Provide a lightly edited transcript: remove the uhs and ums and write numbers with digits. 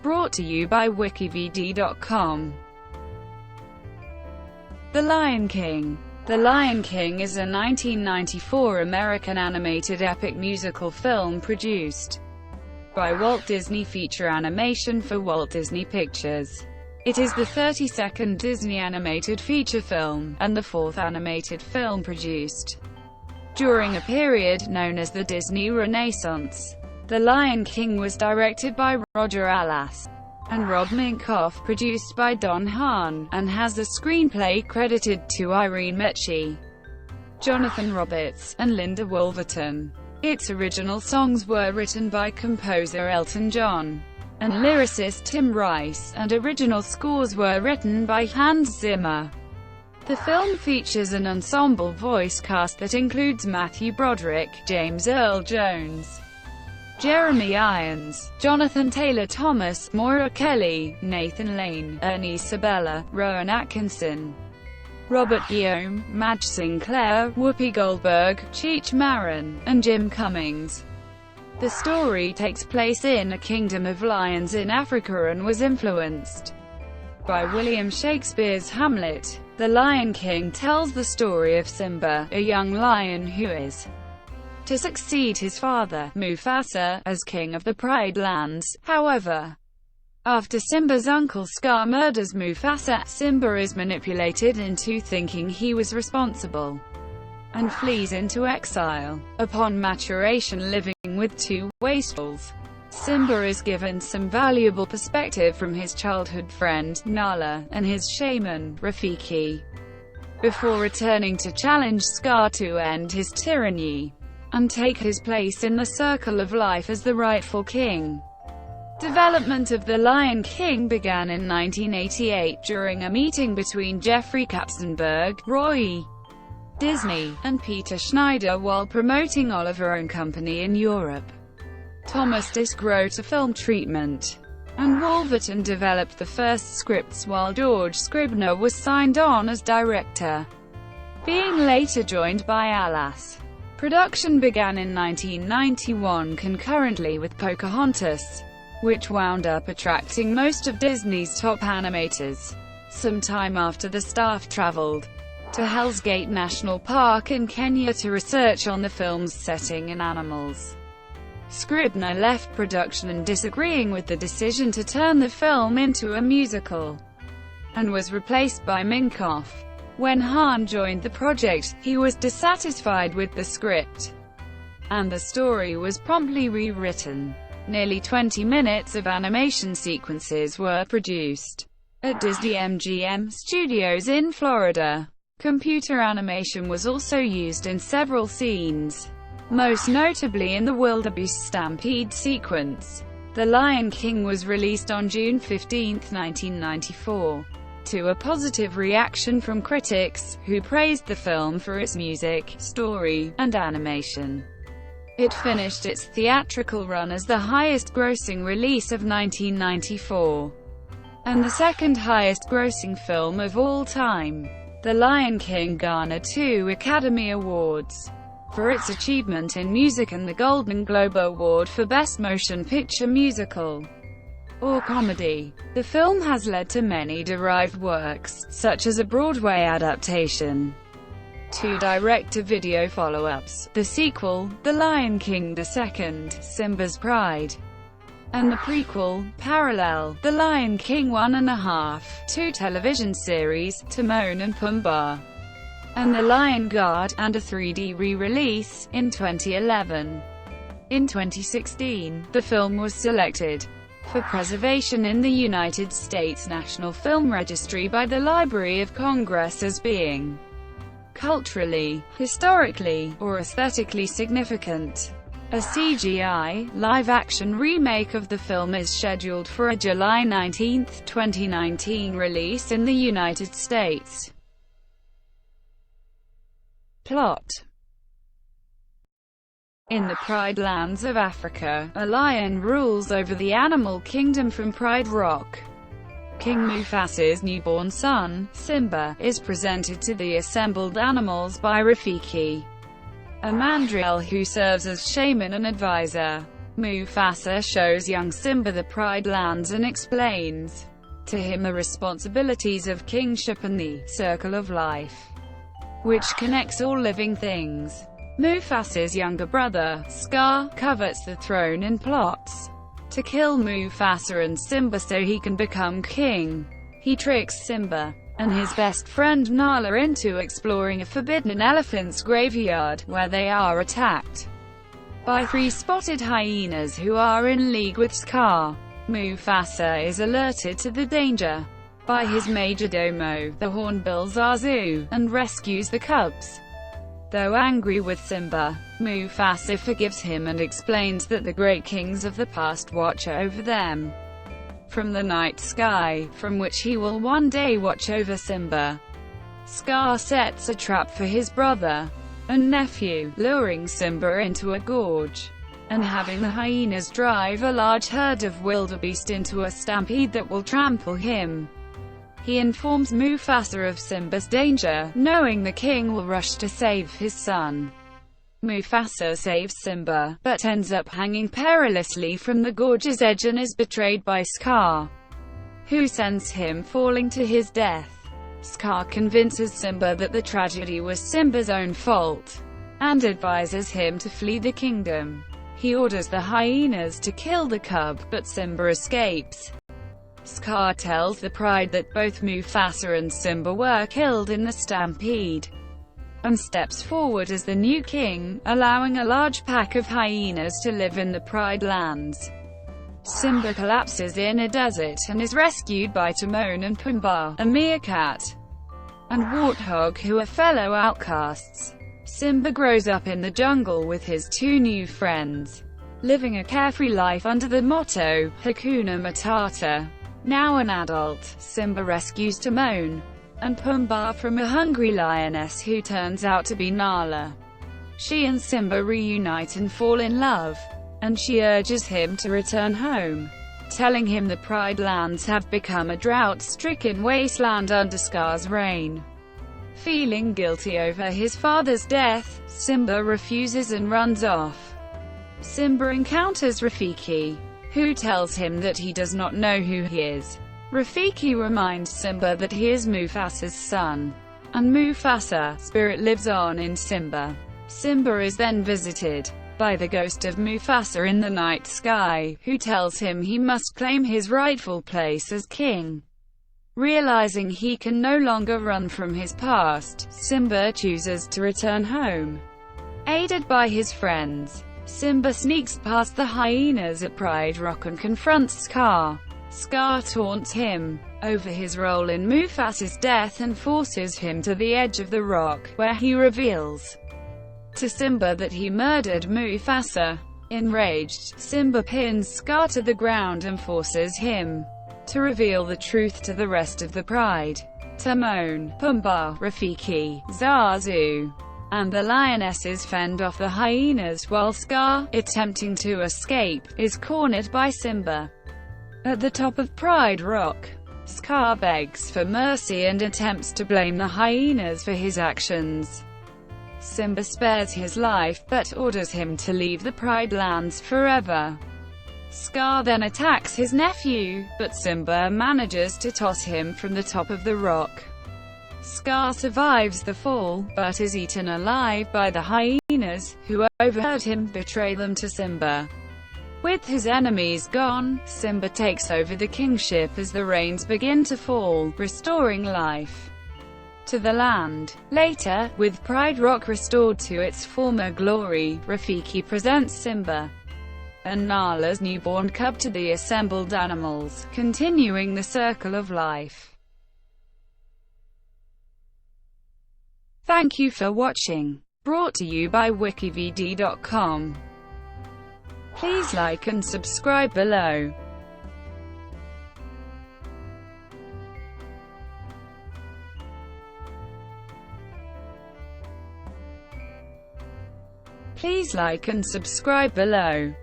Brought to you by WikiVidi.com. The Lion King. The Lion King is a 1994 American animated epic musical film produced by Walt Disney Feature Animation for Walt Disney Pictures. It is the 32nd Disney animated feature film, and the fourth animated film produced during a period known as the Disney Renaissance. The Lion King was directed by Roger Allas and Rob Minkoff, produced by Don Hahn, and has the screenplay credited to Irene Mecchi, Jonathan Roberts, and Linda Woolverton. Its original songs were written by composer Elton John and lyricist Tim Rice, and original scores were written by Hans Zimmer. The film features an ensemble voice cast that includes Matthew Broderick, James Earl Jones, Jeremy Irons, Jonathan Taylor Thomas, Moira Kelly, Nathan Lane, Ernie Sabella, Rowan Atkinson, Robert Guillaume, Madge Sinclair, Whoopi Goldberg, Cheech Marin, and Jim Cummings. The story takes place in a kingdom of lions in Africa and was influenced by William Shakespeare's Hamlet. The Lion King tells the story of Simba, a young lion who is to succeed his father, Mufasa, as king of the Pride Lands. However, after Simba's uncle Scar murders Mufasa, Simba is manipulated into thinking he was responsible and flees into exile. Upon maturation, living with two wastrels, Simba is given some valuable perspective from his childhood friend, Nala, and his shaman, Rafiki, before returning to challenge Scar to end his tyranny and take his place in the circle of life as the rightful king. Development of The Lion King began in 1988 during a meeting between Jeffrey Katzenberg, Roy Disney, and Peter Schneider while promoting Oliver & Company in Europe. Thomas Disk wrote a film treatment, and Woolverton developed the first scripts while George Scribner was signed on as director, being later joined by Allas. Production began in 1991 concurrently with Pocahontas, which wound up attracting most of Disney's top animators. Some time after, the staff traveled to Hell's Gate National Park in Kenya to research on the film's setting and animals. Scribner left production disagreeing with the decision to turn the film into a musical, and was replaced by Minkoff. When Hahn joined the project, he was dissatisfied with the script, and the story was promptly rewritten. Nearly 20 minutes of animation sequences were produced at Disney MGM Studios in Florida. Computer animation was also used in several scenes, most notably in the wildebeest stampede sequence. The Lion King was released on June 15, 1994, to a positive reaction from critics, who praised the film for its music, story, and animation. It finished its theatrical run as the highest-grossing release of 1994, and the second highest-grossing film of all time. The Lion King garnered 2 Academy Awards for its achievement in music and the Golden Globe Award for Best Motion Picture Musical or Comedy. The film has led to many derived works, such as a Broadway adaptation, 2 direct-to-video follow-ups, the sequel, The Lion King II, Simba's Pride, and the prequel, Parallel, The Lion King 1.5, 2 television series, Timon and Pumbaa, and The Lion Guard, and a 3D re-release, in 2011. In 2016, the film was selected for preservation in the United States National Film Registry by the Library of Congress as being culturally, historically, or aesthetically significant. A CGI, live-action remake of the film is scheduled for a July 19, 2019 release in the United States. Plot. In the Pride Lands of Africa, a lion rules over the animal kingdom from Pride Rock. King Mufasa's newborn son, Simba, is presented to the assembled animals by Rafiki, a mandrill who serves as shaman and advisor. Mufasa shows young Simba the Pride Lands and explains to him the responsibilities of kingship and the circle of life, which connects all living things. Mufasa's younger brother, Scar, covets the throne and plots to kill Mufasa and Simba so he can become king. He tricks Simba and his best friend Nala into exploring a forbidden elephant's graveyard, where they are attacked by 3 spotted hyenas who are in league with Scar. Mufasa is alerted to the danger by his majordomo, the Hornbill Zazu, and rescues the cubs. Though angry with Simba, Mufasa forgives him and explains that the great kings of the past watch over them from the night sky, from which he will one day watch over Simba. Scar sets a trap for his brother and nephew, luring Simba into a gorge and having the hyenas drive a large herd of wildebeest into a stampede that will trample him. He informs Mufasa of Simba's danger, knowing the king will rush to save his son. Mufasa saves Simba, but ends up hanging perilously from the gorge's edge and is betrayed by Scar, who sends him falling to his death. Scar convinces Simba that the tragedy was Simba's own fault, and advises him to flee the kingdom. He orders the hyenas to kill the cub, but Simba escapes. Scar tells the Pride that both Mufasa and Simba were killed in the stampede, and steps forward as the new king, allowing a large pack of hyenas to live in the Pride Lands. Simba collapses in a desert and is rescued by Timon and Pumbaa, a meerkat, and Warthog, who are fellow outcasts. Simba grows up in the jungle with his 2 new friends, living a carefree life under the motto, Hakuna Matata. Now an adult, Simba rescues Timon and Pumbaa from a hungry lioness who turns out to be Nala. She and Simba reunite and fall in love, and she urges him to return home, telling him the Pride Lands have become a drought-stricken wasteland under Scar's reign. Feeling guilty over his father's death, Simba refuses and runs off. Simba encounters Rafiki, who tells him that he does not know who he is. Rafiki reminds Simba that he is Mufasa's son, and Mufasa's spirit lives on in Simba. Simba is then visited by the ghost of Mufasa in the night sky, who tells him he must claim his rightful place as king. Realizing he can no longer run from his past, Simba chooses to return home. Aided by his friends, Simba sneaks past the hyenas at Pride Rock and confronts Scar. Scar taunts him over his role in Mufasa's death and forces him to the edge of the rock, where he reveals to Simba that he murdered Mufasa. Enraged, Simba pins Scar to the ground and forces him to reveal the truth to the rest of the Pride. Timon, Pumbaa, Rafiki, Zazu, and the lionesses fend off the hyenas while Scar, attempting to escape, is cornered by Simba. At the top of Pride Rock, Scar begs for mercy and attempts to blame the hyenas for his actions. Simba spares his life, but orders him to leave the Pride Lands forever. Scar then attacks his nephew, but Simba manages to toss him from the top of the rock. Scar survives the fall, but is eaten alive by the hyenas, who overheard him betray them to Simba. With his enemies gone, Simba takes over the kingship as the rains begin to fall, restoring life to the land. Later, with Pride Rock restored to its former glory, Rafiki presents Simba and Nala's newborn cub to the assembled animals, continuing the circle of life. Thank you for watching. Brought to you by WikiVidi.com. Please like and subscribe below. Please like and subscribe below.